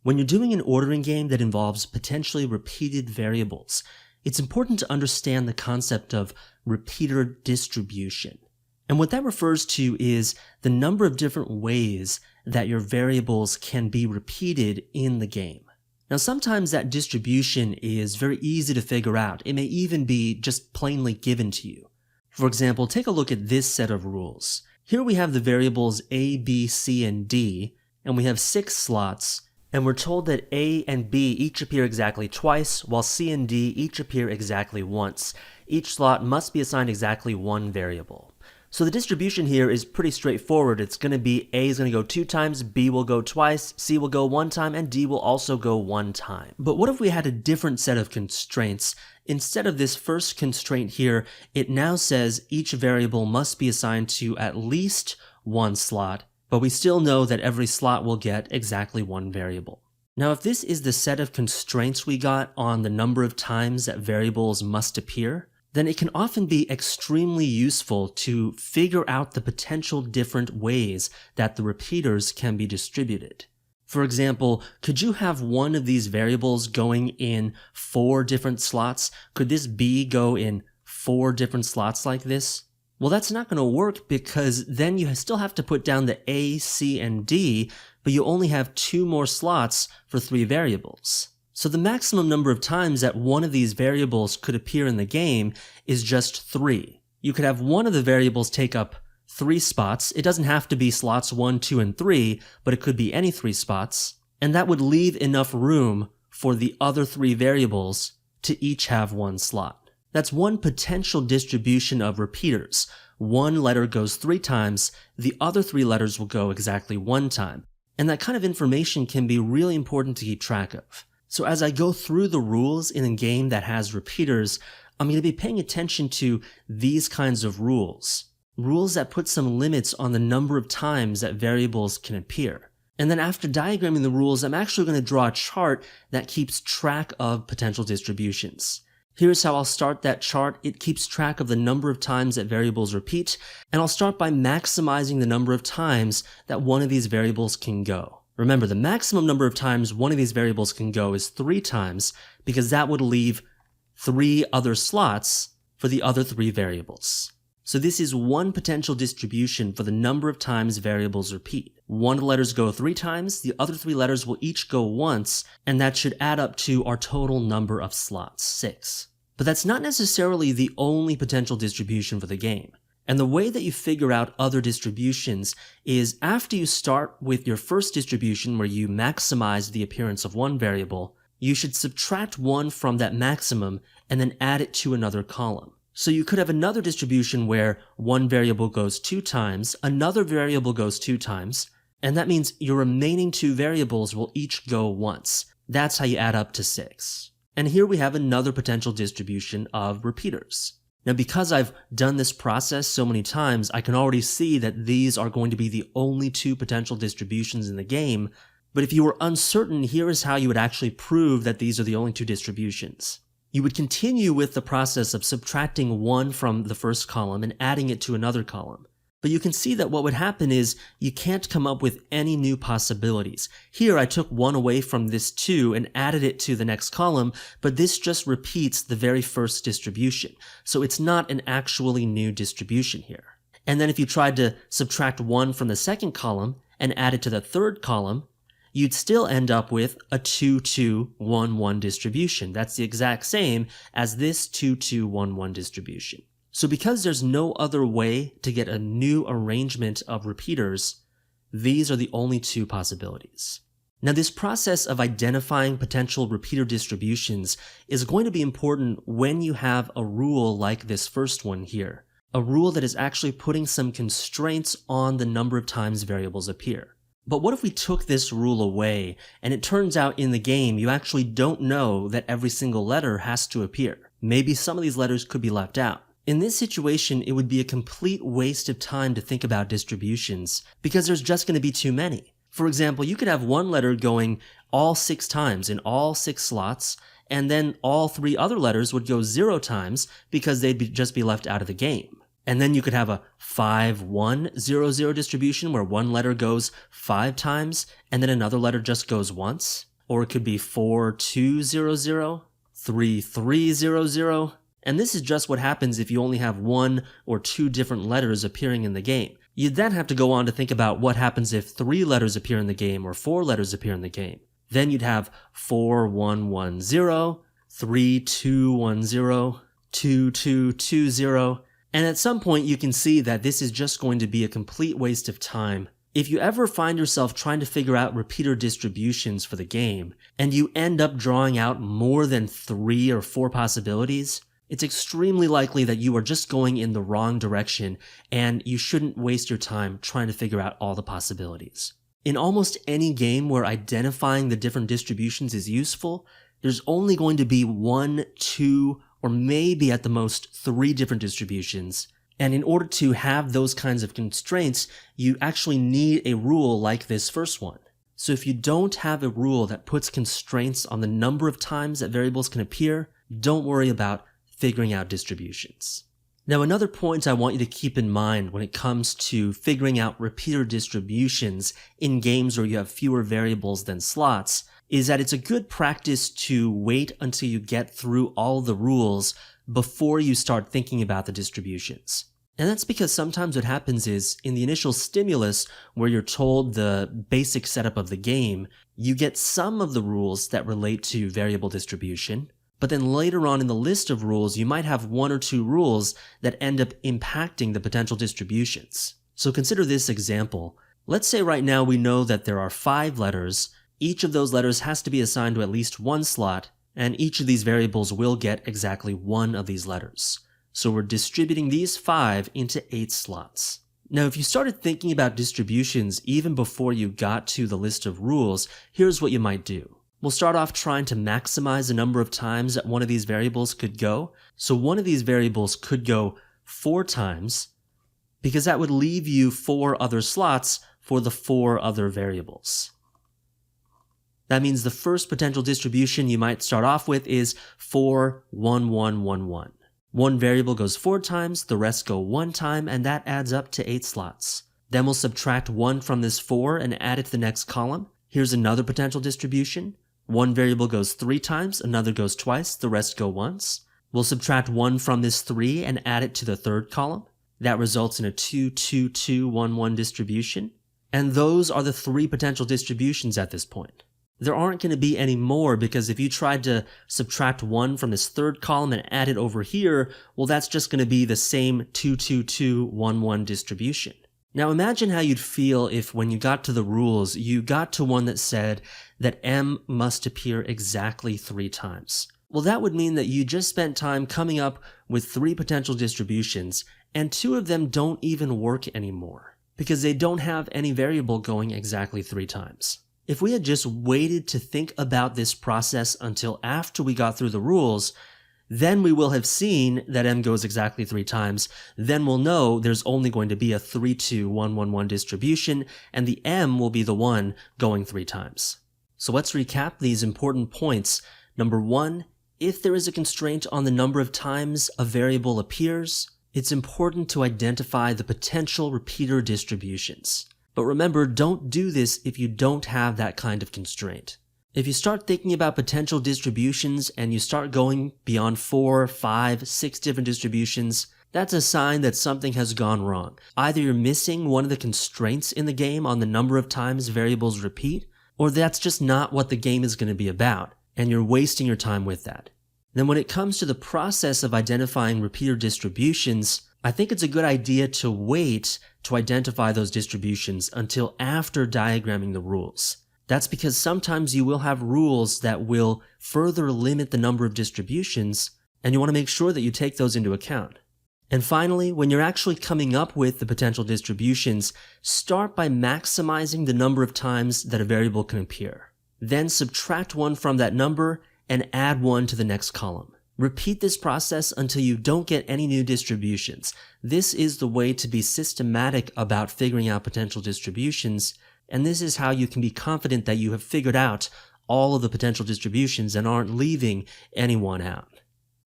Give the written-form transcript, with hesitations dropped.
When you're doing an ordering game that involves potentially repeated variables, it's important to understand the concept of repeater distribution. And what that refers to is the number of different ways that your variables can be repeated in the game. Now, sometimes that distribution is very easy to figure out. It may even be just plainly given to you. For example, take a look at this set of rules. Here we have the variables A, B, C, and D, and we have 6 slots, and we're told that A and B each appear exactly twice, while C and D each appear exactly once. Each slot must be assigned exactly 1 variable. So the distribution here is pretty straightforward. It's going to be A is going to go 2 times, B will go twice, C will go 1 time, and D will also go 1 time. But what if we had a different set of constraints? Instead of this first constraint here, it now says each variable must be assigned to at least 1 slot, but we still know that every slot will get exactly 1 variable. Now, if this is the set of constraints we got on the number of times that variables must appear, then it can often be extremely useful to figure out the potential different ways that the repeaters can be distributed. For example, could you have one of these variables going in 4 different slots? Could this B go in 4 different slots like this? Well, that's not going to work because then you still have to put down the A, C, and D, but you only have 2 more slots for 3 variables. So the maximum number of times that one of these variables could appear in the game is just 3. You could have one of the variables take up 3 spots. It doesn't have to be slots 1, 2, and 3, but it could be any 3 spots. And that would leave enough room for the other 3 variables to each have 1 slot. That's one potential distribution of repeaters. One letter goes 3 times, the other 3 letters will go exactly 1 time. And that kind of information can be really important to keep track of. So as I go through the rules in a game that has repeaters, I'm going to be paying attention to these kinds of rules. Rules that put some limits on the number of times that variables can appear. And then after diagramming the rules, I'm actually going to draw a chart that keeps track of potential distributions. Here's how I'll start that chart. It keeps track of the number of times that variables repeat, and I'll start by maximizing the number of times that one of these variables can go. Remember, the maximum number of times one of these variables can go is 3 times, because that would leave 3 other slots for the other 3 variables. So this is one potential distribution for the number of times variables repeat. One of the letters go 3 times, the other 3 letters will each go once, and that should add up to our total number of slots, 6. But that's not necessarily the only potential distribution for the game. And the way that you figure out other distributions is after you start with your first distribution where you maximize the appearance of one variable, you should subtract 1 from that maximum and then add it to another column. So you could have another distribution where one variable goes 2 times, another variable goes 2 times, and that means your remaining 2 variables will each go once. That's how you add up to 6. And here we have another potential distribution of repeaters. Now, because I've done this process so many times, I can already see that these are going to be the only 2 potential distributions in the game, but if you were uncertain, here is how you would actually prove that these are the only 2 distributions. You would continue with the process of subtracting 1 from the first column and adding it to another column. But you can see that what would happen is you can't come up with any new possibilities. Here I took 1 away from this 2 and added it to the next column, but this just repeats the very first distribution. So it's not an actually new distribution here. And then if you tried to subtract 1 from the second column and add it to the third column, you'd still end up with a 2, 2, 1, 1 distribution. That's the exact same as this 2, 2, 1, 1 distribution. So because there's no other way to get a new arrangement of repeaters, these are the only 2 possibilities. Now, this process of identifying potential repeater distributions is going to be important when you have a rule like this first one here, a rule that is actually putting some constraints on the number of times variables appear. But what if we took this rule away, and it turns out in the game you actually don't know that every single letter has to appear? Maybe some of these letters could be left out. In this situation, it would be a complete waste of time to think about distributions because there's just going to be too many. For example, you could have one letter going all 6 times in all 6 slots, and then all 3 other letters would go 0 times because they'd just be left out of the game. And then you could have a 5, 1, 0, 0 distribution where one letter goes 5 times and then another letter just goes once. or it could be 4200, 3300, and this is just what happens if you only have one or two different letters appearing in the game. You'd then have to go on to think about what happens if 3 letters appear in the game or 4 letters appear in the game. Then you'd have 4110, 3210, 2220, and at some point you can see that this is just going to be a complete waste of time. If you ever find yourself trying to figure out repeater distributions for the game, and you end up drawing out more than 3 or 4 possibilities, it's extremely likely that you are just going in the wrong direction, and you shouldn't waste your time trying to figure out all the possibilities. In almost any game where identifying the different distributions is useful, there's only going to be 1, 2, or maybe at the most 3 different distributions. And in order to have those kinds of constraints, you actually need a rule like this first one. So if you don't have a rule that puts constraints on the number of times that variables can appear, don't worry about figuring out distributions. Now, another point I want you to keep in mind when it comes to figuring out repeater distributions in games where you have fewer variables than slots is that it's a good practice to wait until you get through all the rules before you start thinking about the distributions. And that's because sometimes what happens is, in the initial stimulus where you're told the basic setup of the game, you get some of the rules that relate to variable distribution, but then later on in the list of rules, you might have 1 or 2 rules that end up impacting the potential distributions. So consider this example. Let's say right now we know that there are 5 letters. Each of those letters has to be assigned to at least 1 slot, and each of these variables will get exactly 1 of these letters. So we're distributing these 5 into 8 slots. Now, if you started thinking about distributions even before you got to the list of rules, here's what you might do. We'll start off trying to maximize the number of times that one of these variables could go. So one of these variables could go 4 times, because that would leave you 4 other slots for the 4 other variables. That means the first potential distribution you might start off with is 4, 1, 1, 1, 1. One variable goes 4 times, the rest go 1 time, and that adds up to 8 slots. Then we'll subtract 1 from this 4 and add it to the next column. Here's another potential distribution. One variable goes 3 times, another goes twice, the rest go once. We'll subtract 1 from this 3 and add it to the third column. That results in a 2, 2, 2, 1, 1 distribution. And those are the 3 potential distributions at this point. There aren't going to be any more, because if you tried to subtract 1 from this third column and add it over here, well, that's just going to be the same 2, 2, 2, 1, 1 distribution. Now imagine how you'd feel if when you got to the rules, you got to one that said that M must appear exactly 3 times. Well, that would mean that you just spent time coming up with 3 potential distributions, and 2 of them don't even work anymore, because they don't have any variable going exactly 3 times. If we had just waited to think about this process until after we got through the rules, then we will have seen that M goes exactly 3 times. Then we'll know there's only going to be a 3, 2, 1, 1, 1 distribution, and the M will be the one going 3 times. So let's recap these important points. Number 1, if there is a constraint on the number of times a variable appears, it's important to identify the potential repeater distributions. But remember, don't do this if you don't have that kind of constraint. If you start thinking about potential distributions and you start going beyond 4, 5, 6 different distributions, that's a sign that something has gone wrong. Either you're missing one of the constraints in the game on the number of times variables repeat, or that's just not what the game is going to be about, and you're wasting your time with that. Then when it comes to the process of identifying repeater distributions, I think it's a good idea to wait to identify those distributions until after diagramming the rules. That's because sometimes you will have rules that will further limit the number of distributions, and you want to make sure that you take those into account. And finally, when you're actually coming up with the potential distributions, start by maximizing the number of times that a variable can appear. Then subtract 1 from that number and add 1 to the next column. Repeat this process until you don't get any new distributions. This is the way to be systematic about figuring out potential distributions, and this is how you can be confident that you have figured out all of the potential distributions and aren't leaving anyone out.